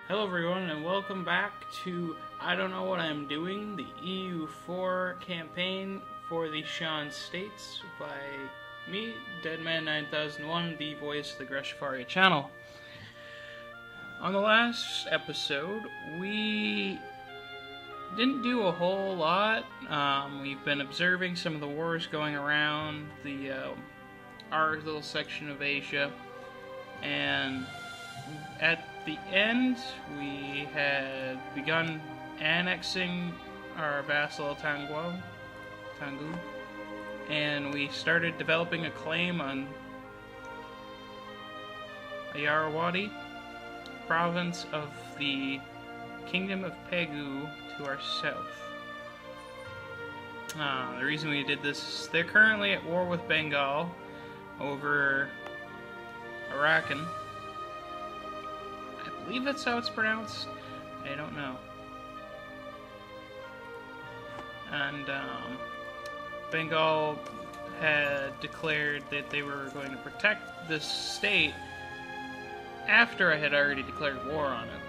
Hello everyone and welcome back to I Don't Know What I'm Doing, the EU4 campaign for the Shan states by me, Deadman9001, the voice of the GrexofFaria Channel. On the last episode, we didn't do a whole lot. We've been observing some of the wars going around our little section of Asia, and at the end, we had begun annexing our vassal Tangu, and we started developing a claim on Ayarawadi, province of the Kingdom of Pegu to our south. The reason we did this is they're currently at war with Bengal over Arakan. I believe that's how it's pronounced. I don't know. And Bengal had declared that they were going to protect this state after I had already declared war on it.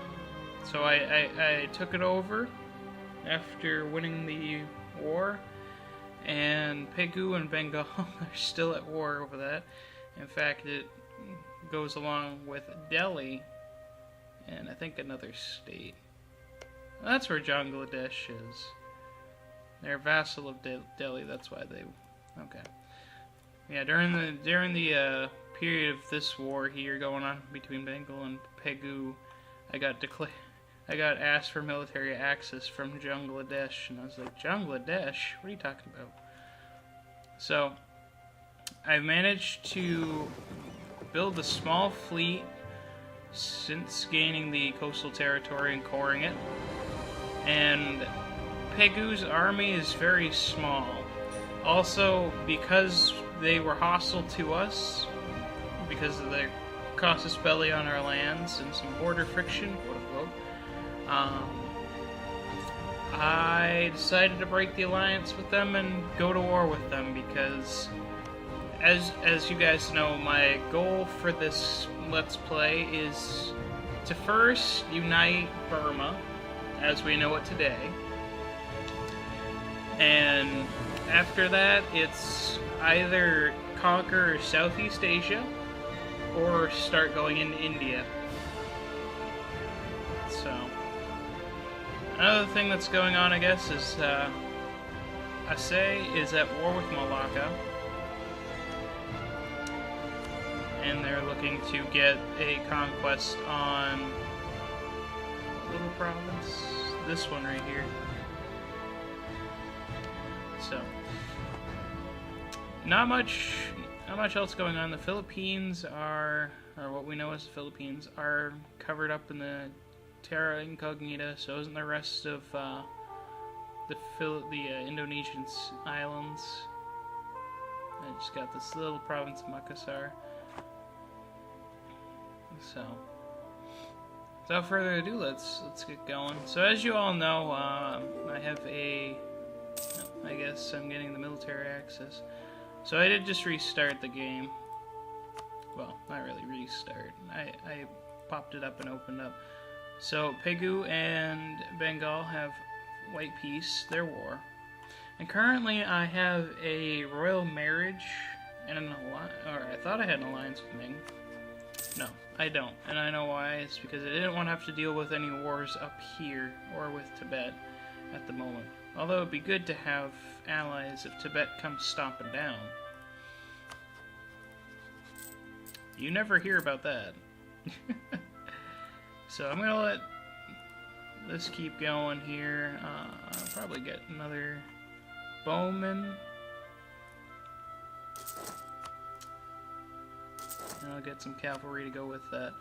So I took it over after winning the war, and Pegu and Bengal are still at war over that. In fact, it goes along with Delhi and I think another state. That's where Bangladesh is. They're a vassal of Delhi. That's why they. Okay. Yeah, during the period of this war here going on between Bengal and Pegu, I got asked for military access from Bangladesh, and I was like, Bangladesh? What are you talking about? So, I've managed to build a small fleet since gaining the coastal territory and coring it, and Pegu's army is very small. Also, because they were hostile to us, because of their casus belli on our lands and some border friction, quote unquote, I decided to break the alliance with them and go to war with them because, as you guys know, my goal for this Let's Play is to first unite Burma as we know it today, and after that it's either conquer Southeast Asia or start going into India. So another thing that's going on, I guess, is Aceh is at war with Malacca, and they're looking to get a conquest on a little province, this one right here. So, not much else going on. The Philippines or what we know as the Philippines, are covered up in the terra incognita. So isn't the rest of the Indonesian islands. I just got this little province of Makassar. So, without further ado, let's get going. So, as you all know, I have I guess I'm getting the military access. So I did just restart the game. Well, not really restart. I popped it up and opened up. So Pegu and Bengal have white peace, their war. And currently I have a royal marriage and an alliance, or I thought I had an alliance with Ming. No, I don't, and I know why. It's because I didn't want to have to deal with any wars up here or with Tibet at the moment. Although it'd be good to have allies if Tibet comes stomping down. You never hear about that. So I'm gonna let this keep going here. I'll probably get another bowman. And I'll get some cavalry to go with that.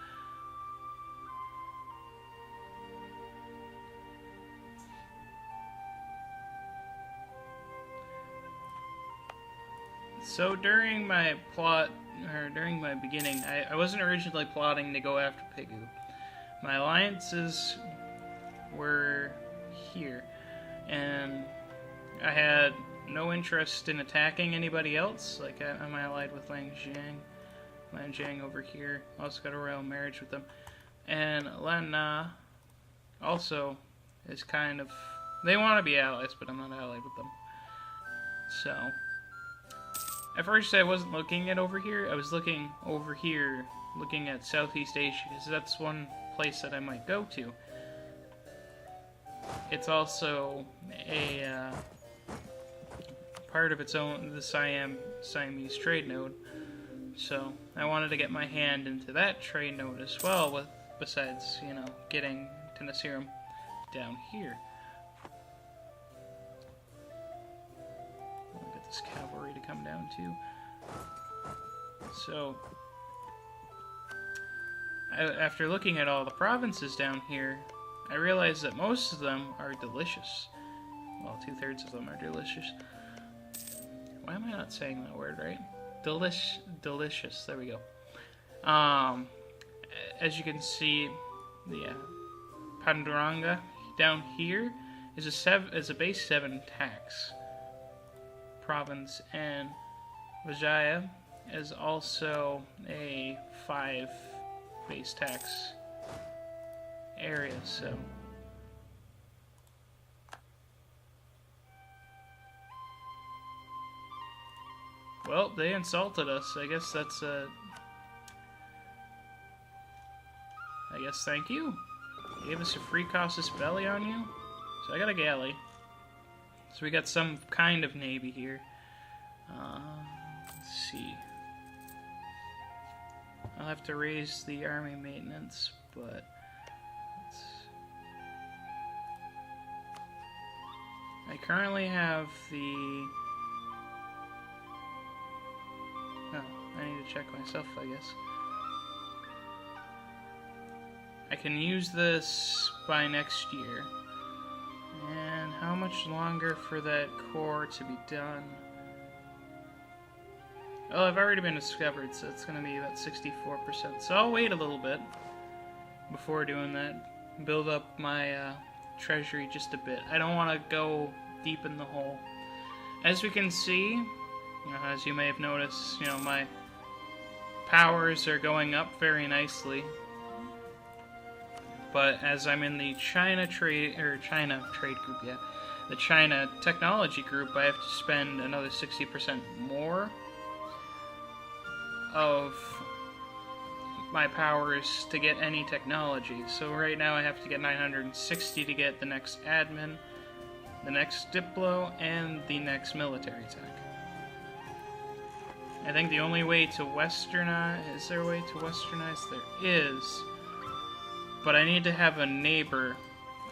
So during my during my beginning, I wasn't originally plotting to go after Pegu. My alliances were here, and I had no interest in attacking anybody else. Like, I'm allied with Lan Zhang over here. Also got a royal marriage with them. And Lan Na also is kind of... They want to be allies, but I'm not allied with them. So, at first I wasn't looking at over here. I was looking over here, looking at Southeast Asia, because that's one place that I might go to. It's also a part of its own, the Siamese trade node. So I wanted to get my hand into that trade node as well, besides, you know, getting Tenasserim down here. I'll get this cavalry to come down too. So, after looking at all the provinces down here, I realized that most of them are delicious. Well, 2/3 of them are delicious. Why am I not saying that word right? Delicious. There we go. As you can see, the Panduranga down here is a base 7 tax province, and Vijaya is also a 5 base tax area. So. Well, they insulted us. I guess that's I guess thank you. They gave us a free casus belli on you. So I got a galley. So we got some kind of navy here. Let's see. I'll have to raise the army maintenance, but I currently have the... Oh, I need to check myself, I guess. I can use this by next year. And how much longer for that core to be done? Oh, I've already been discovered, so it's going to be about 64%. So I'll wait a little bit before doing that. Build up my treasury just a bit. I don't want to go deep in the hole. As we can see... as you may have noticed, you know, my powers are going up very nicely. But as I'm in the China trade group, yeah, the China technology group, I have to spend another 60% more of my powers to get any technology. So right now I have to get 960 to get the next admin, the next diplo, and the next military tech. I think the only way to westernize... Is there a way to westernize? There is. But I need to have a neighbor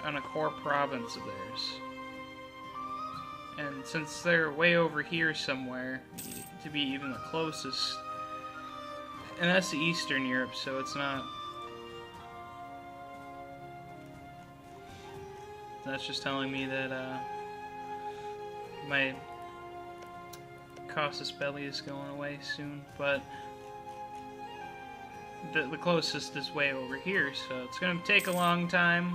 on a core province of theirs. And since they're way over here somewhere, to be even the closest... And that's the Eastern Europe, so it's not... That's just telling me that, my... casus belli is going away soon, but the closest is way over here, so it's going to take a long time.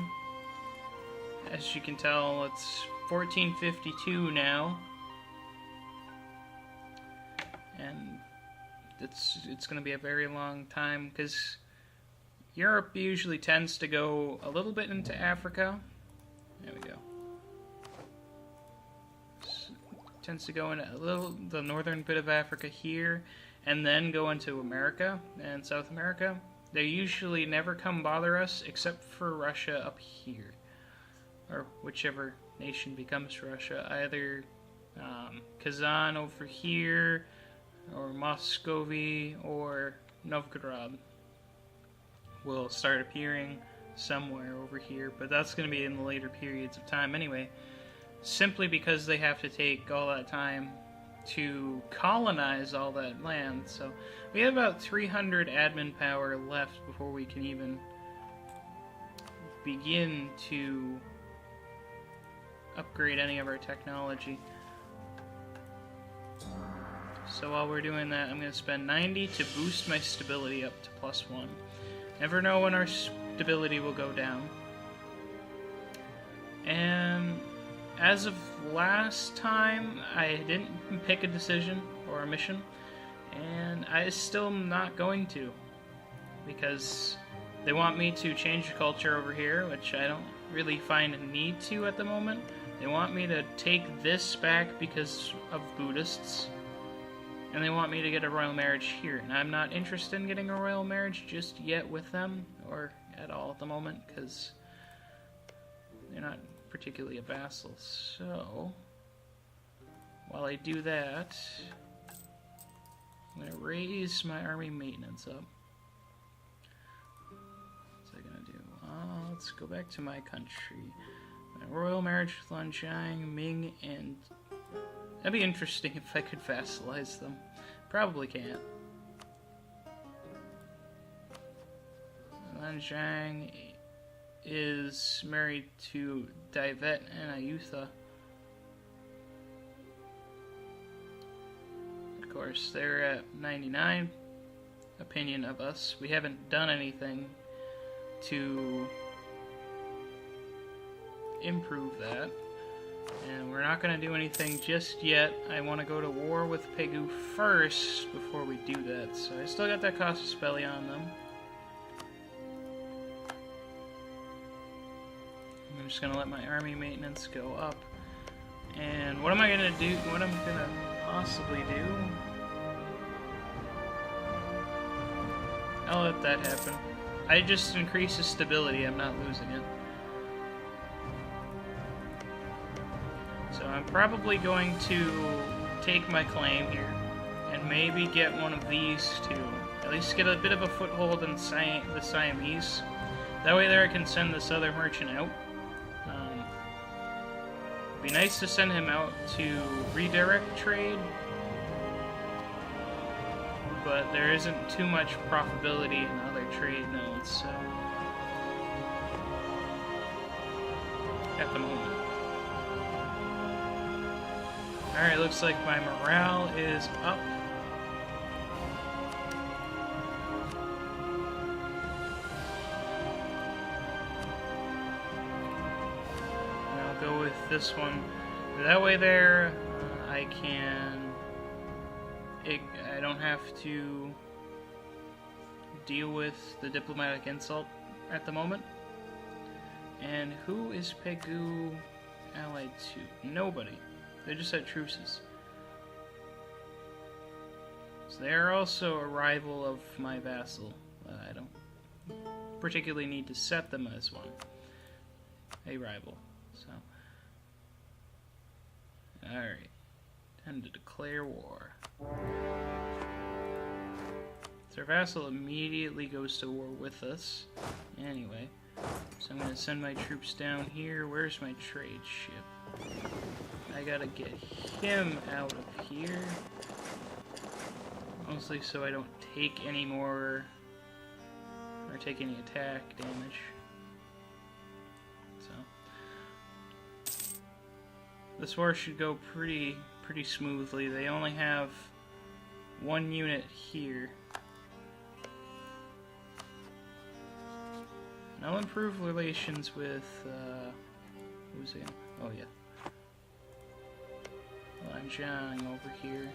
As you can tell, it's 1452 now, and it's going to be a very long time, because Europe usually tends to go a little bit into Africa. There we go. Tends to go in the northern bit of Africa here, and then go into America and South America. They usually never come bother us, except for Russia up here, or whichever nation becomes Russia. Either Kazan over here, or Muscovy, or Novgorod will start appearing somewhere over here, but that's going to be in the later periods of time anyway. Simply because they have to take all that time to colonize all that land. So we have about 300 admin power left before we can even begin to upgrade any of our technology. So while we're doing that, I'm going to spend 90 to boost my stability up to +1. Never know when our stability will go down. And as of last time, I didn't pick a decision or a mission, and I still am not going to, because They want me to change the culture over here, which I don't really find a need to at the moment. They want me to take this back because of Buddhists. And they want me to get a royal marriage here. And I'm not interested in getting a royal marriage just yet with them, or at all at the moment, because they're not particularly a vassal. So, while I do that, I'm going to raise my army maintenance up. What's I going to do? Let's go back to my country. A royal marriage with Lanjiang, Ming, and... That'd be interesting if I could vassalize them. Probably can't. Lanjiang is married to Divet and Ayutha. Of course, they're at 99 opinion of us. We haven't done anything to improve that. And we're not going to do anything just yet. I want to go to war with Pegu first before we do that. So I still got that casus belli on them. I'm just going to let my army maintenance go up. And what am I going to do? What I'm going to possibly do? I'll let that happen. I just increase the stability. I'm not losing it. So I'm probably going to take my claim here and maybe get one of these two. At least get a bit of a foothold in the Siamese. That way there I can send this other merchant out. It'd be nice to send him out to redirect trade, but there isn't too much profitability in other trade nodes, so at the moment. Alright, looks like my morale is up. And I'll go with this one. That way there, I don't have to deal with the diplomatic insult at the moment. And who is Pegu allied to? Nobody. They just had truces. So they are also a rival of my vassal. I don't particularly need to set them as one. A rival. So, alright. Time to declare war. So our vassal immediately goes to war with us. Anyway. So I'm going to send my troops down here. Where's my trade ship? I gotta get him out of here. Mostly so I don't take any more, or take any attack damage. So this war should go pretty smoothly. They only have one unit here. And I'll improve relations with who's in? Oh yeah. I'm Shan over here.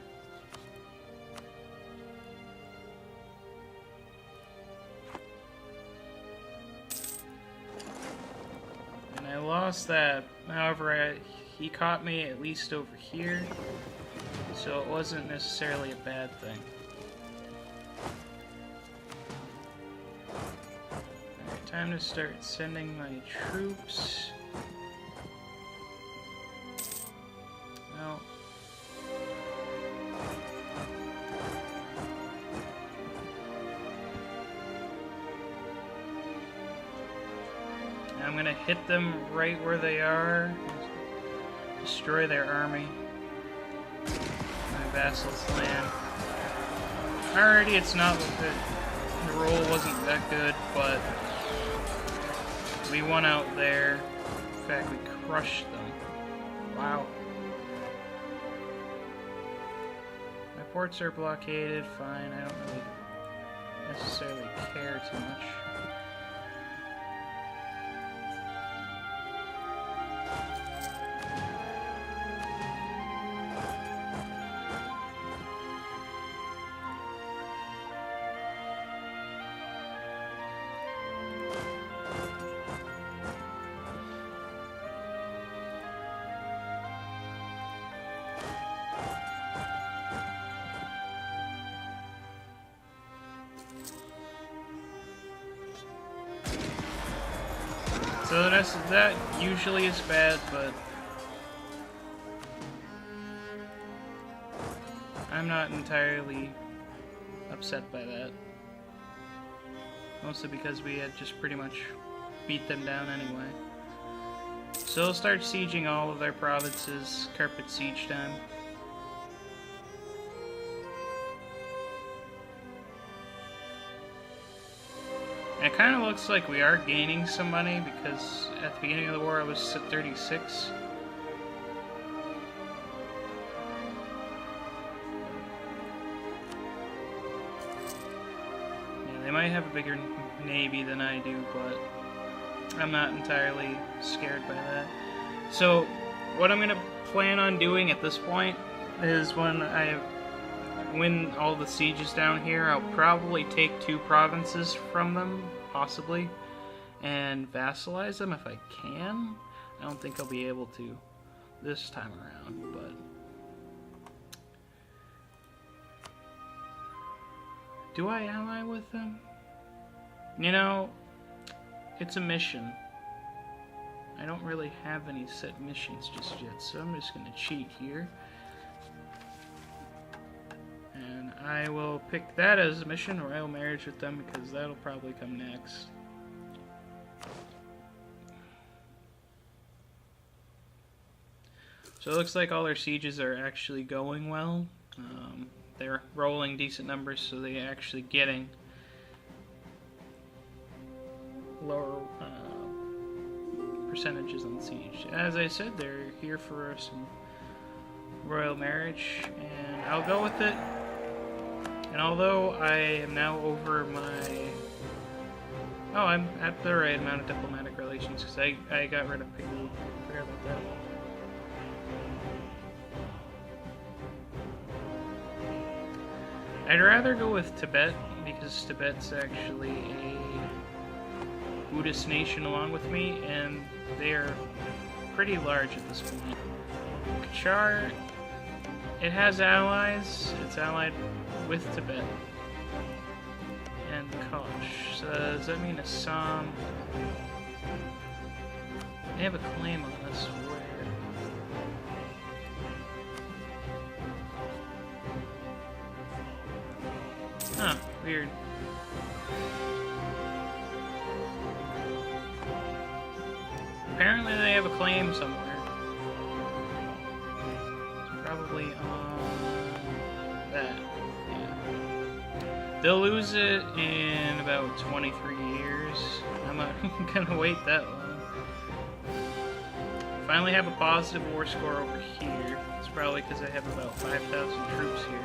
And I lost that. However, he caught me at least over here, so it wasn't necessarily a bad thing. Alright, time to start sending my troops. Well, I'm gonna hit them right where they are, destroy their army, my vassal's land. Alrighty, it's not good. The roll wasn't that good, but we won out there. In fact, we crushed them. Wow. My ports are blockaded, fine, I don't really necessarily care too much. So that usually is bad, but I'm not entirely upset by that. Mostly because we had just pretty much beat them down anyway. So they'll start sieging all of their provinces, carpet siege time. And it kind of looks like we are gaining some money, because at the beginning of the war I was at 36. Yeah, they might have a bigger navy than I do, but I'm not entirely scared by that. So what I'm going to plan on doing at this point is when I win all the sieges down here, I'll probably take 2 provinces from them, possibly, and vassalize them if I can. I don't think I'll be able to this time around, but do I ally with them? You know, it's a mission. I don't really have any set missions just yet, so I'm just going to cheat here. And I will pick that as a mission, royal marriage with them, because that'll probably come next. So it looks like all their sieges are actually going well. They're rolling decent numbers, so they're actually getting lower percentages on siege. As I said, they're here for some royal marriage, and I'll go with it. And although I am now over my... Oh, I'm at the right amount of diplomatic relations, because I got rid of Piggy. I forgot about that. I'd rather go with Tibet, because Tibet's actually a Buddhist nation along with me, and they are pretty large at this point. Kachar, it has allies. It's allied with Tibet and Koch. So does that mean Assam? They have a claim on us. Where? Huh, weird. Apparently they have a claim somewhere. It's probably on that. Yeah. They'll lose it in about 23 years. I'm not gonna wait that long. Finally have a positive war score over here. It's probably because I have about 5,000 troops here.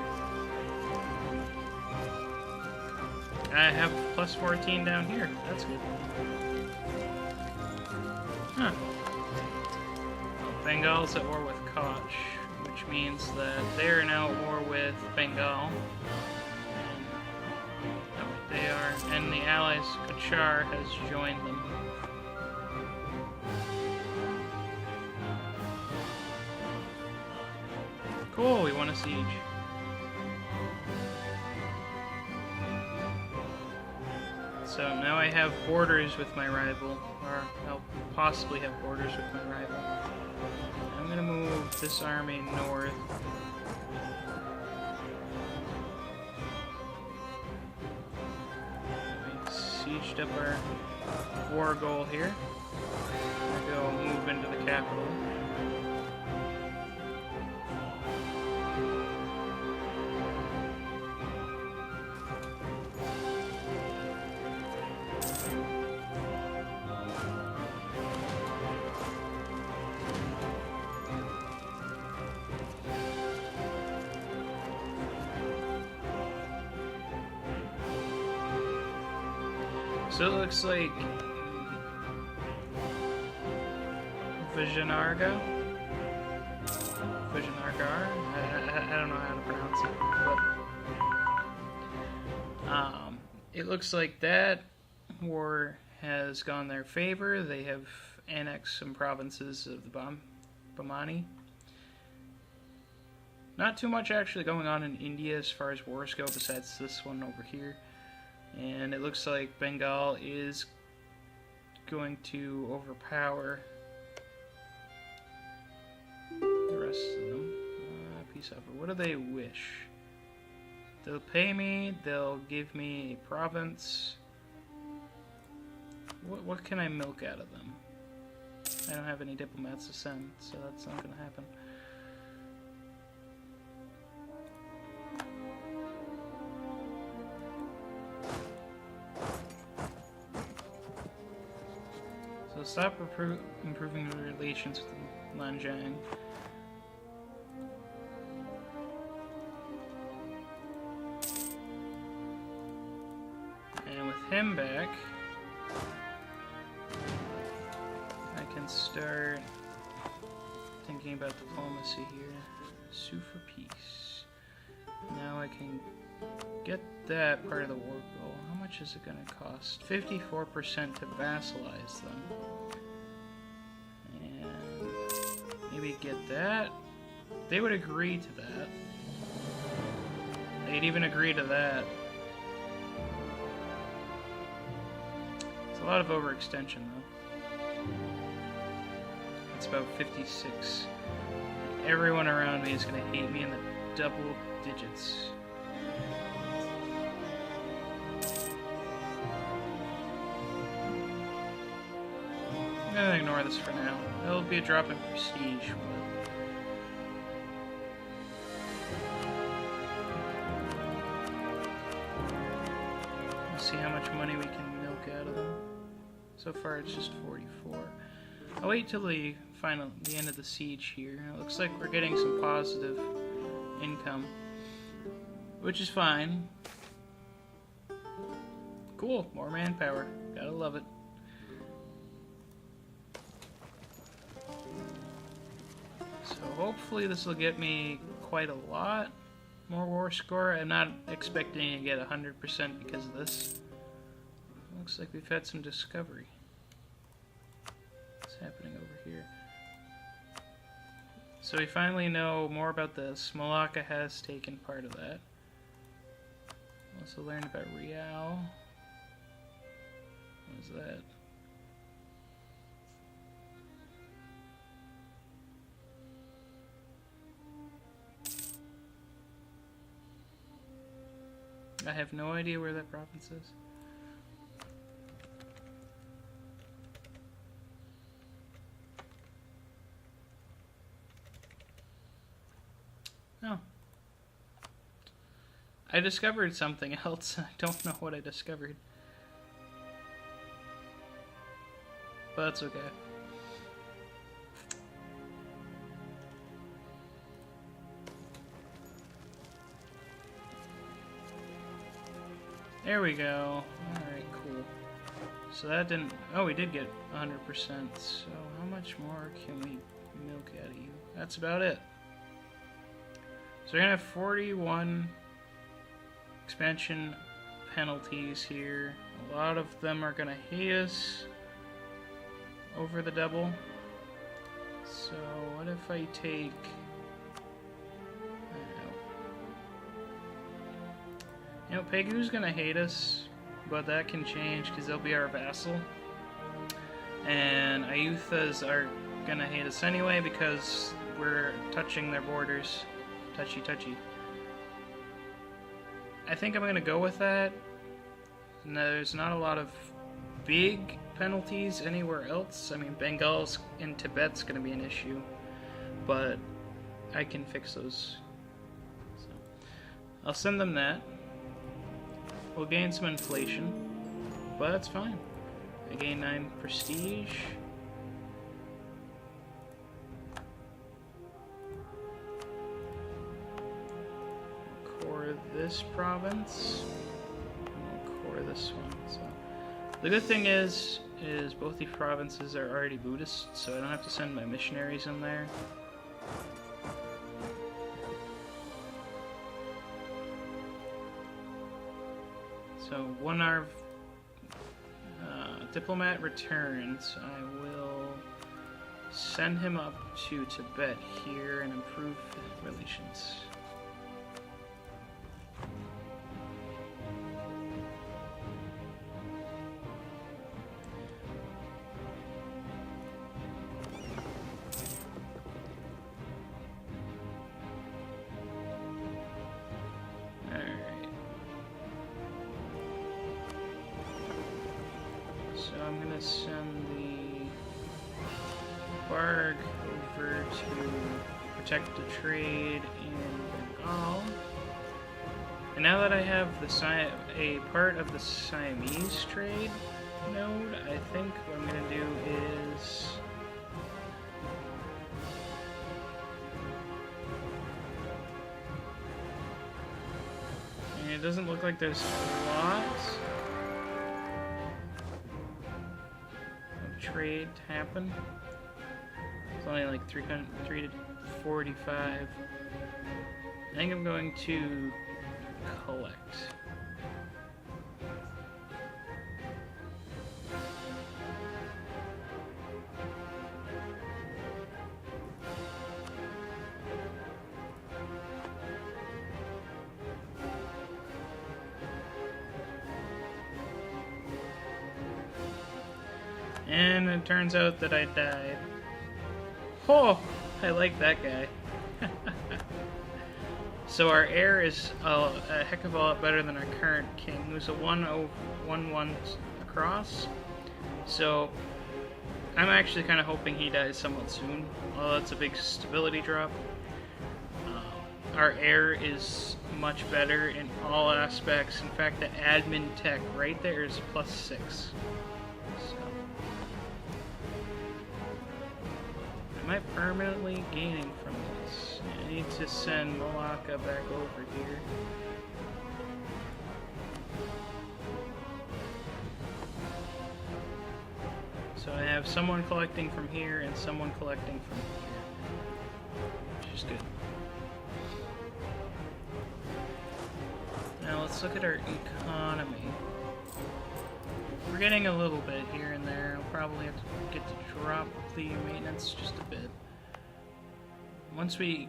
I have plus 14 down here. That's good. Huh. Bengal's at war with Koch, which means that they are now at war with Bengal. They are, and the allies, Kachar, has joined them. Cool, we won a siege. So now I have borders with my rival, or I'll possibly have borders with my rival. I'm gonna move this army north. We sieged up our war goal here. I'm gonna go move into the capital. So it looks like Vijayanagara? I don't know how to pronounce it, but it looks like that war has gone in their favor. They have annexed some provinces of the Bamani. Not too much actually going on in India as far as wars go, besides this one over here. And it looks like Bengal is going to overpower the rest of them. Peace offer. What do they wish? They'll pay me. They'll give me a province. What can I milk out of them? I don't have any diplomats to send, so that's not going to happen. So stop improving the relations with Lanjiang. And with him back, I can start thinking about diplomacy here. Sue for peace. Now I can get that part of the war goal. How much is it going to cost? 54% to vassalize them. And maybe get that. They would agree to that. They'd even agree to that. It's a lot of overextension though. It's about 56. Everyone around me is going to hate me in the double digits. I'm going to ignore this for now. It'll be a drop in prestige, but... Let's see how much money we can milk out of them. So far it's just 44. I'll wait till the end of the siege here. It looks like we're getting some positive income, which is fine. Cool, more manpower. Gotta love it. So hopefully this will get me quite a lot more war score. I'm not expecting to get 100% because of this. Looks like we've had some discovery. What's happening over here? So we finally know more about this. Malacca has taken part of that. Also learned about Riau. What is that? I have no idea where that province is. Oh. I discovered something else. I don't know what I discovered. But that's okay. There we go. Alright, cool. So that didn't... Oh, we did get 100%. So how much more can we milk out of you? That's about it. So we're going to have 41 expansion penalties here. A lot of them are going to hate us over the double. So what if I take... You know, Pegu's gonna hate us, but that can change because they'll be our vassal. And Ayuthas are gonna hate us anyway because we're touching their borders. Touchy, touchy. I think I'm gonna go with that. No, there's not a lot of big penalties anywhere else. I mean, Bengal's in Tibet's gonna be an issue, but I can fix those. So I'll send them that. We'll gain some inflation, but that's fine. I gain 9 prestige. We'll core this province. And we'll core this one. So the good thing is both these provinces are already Buddhist, so I don't have to send my missionaries in there. So when our diplomat returns, I will send him up to Tibet here and improve relations. Barg over to protect the trade in Bengal. And now that I have a part of the Siamese trade node, I think what I'm going to do is... And it doesn't look like there's a lot of trade to happen. It's only like 345. I think I'm going to collect. And it turns out that I died. Oh, I like that guy. So our heir is a heck of a lot better than our current king, who's a 1-1 across. So I'm actually kind of hoping he dies somewhat soon. Although that's a big stability drop. Our heir is much better in all aspects. In fact, the admin tech right there is +6. So am I permanently gaining from this? I need to send Malacca back over here. So I have someone collecting from here and someone collecting from here, which is good. Now let's look at our economy. We're getting a little bit here and there. I'll probably have to get to drop the maintenance just a bit. Once we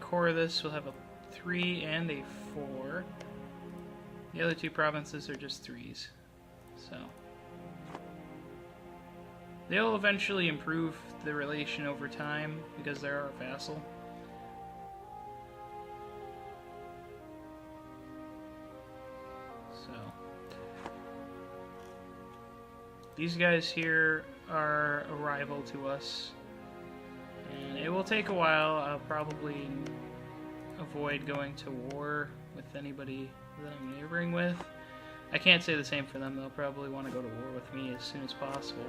core this, we'll have a 3 and a 4. The other two provinces are just 3s. So they'll eventually improve the relation over time because they're our vassal. So these guys here are a rival to us, and it will take a while. I'll probably avoid going to war with anybody that I'm neighboring with. I can't say the same for them. They'll probably want to go to war with me as soon as possible.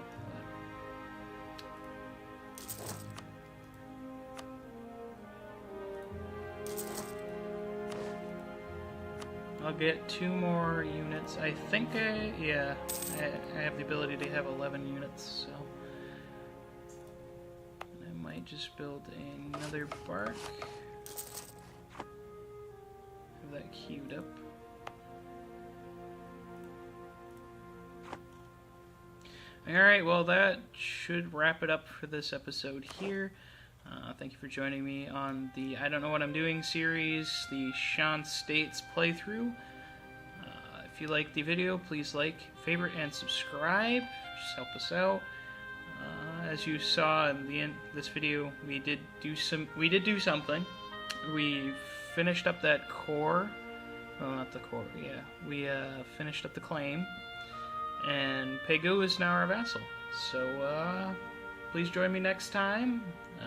I'll get 2 more units. I think I have the ability to have 11 units, so I might just build another bark. Have that queued up. Alright, well that should wrap it up for this episode here. Thank you for joining me on the I Don't Know What I'm Doing series, the Shan States playthrough. If you liked the video, please like, favorite, and subscribe. Just help us out. As you saw in the end of this video, we did do something. We finished up that core. Well, not the core. Yeah, we finished up the claim, and Pegu is now our vassal. So please join me next time.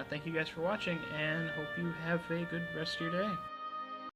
Thank you guys for watching, and hope you have a good rest of your day.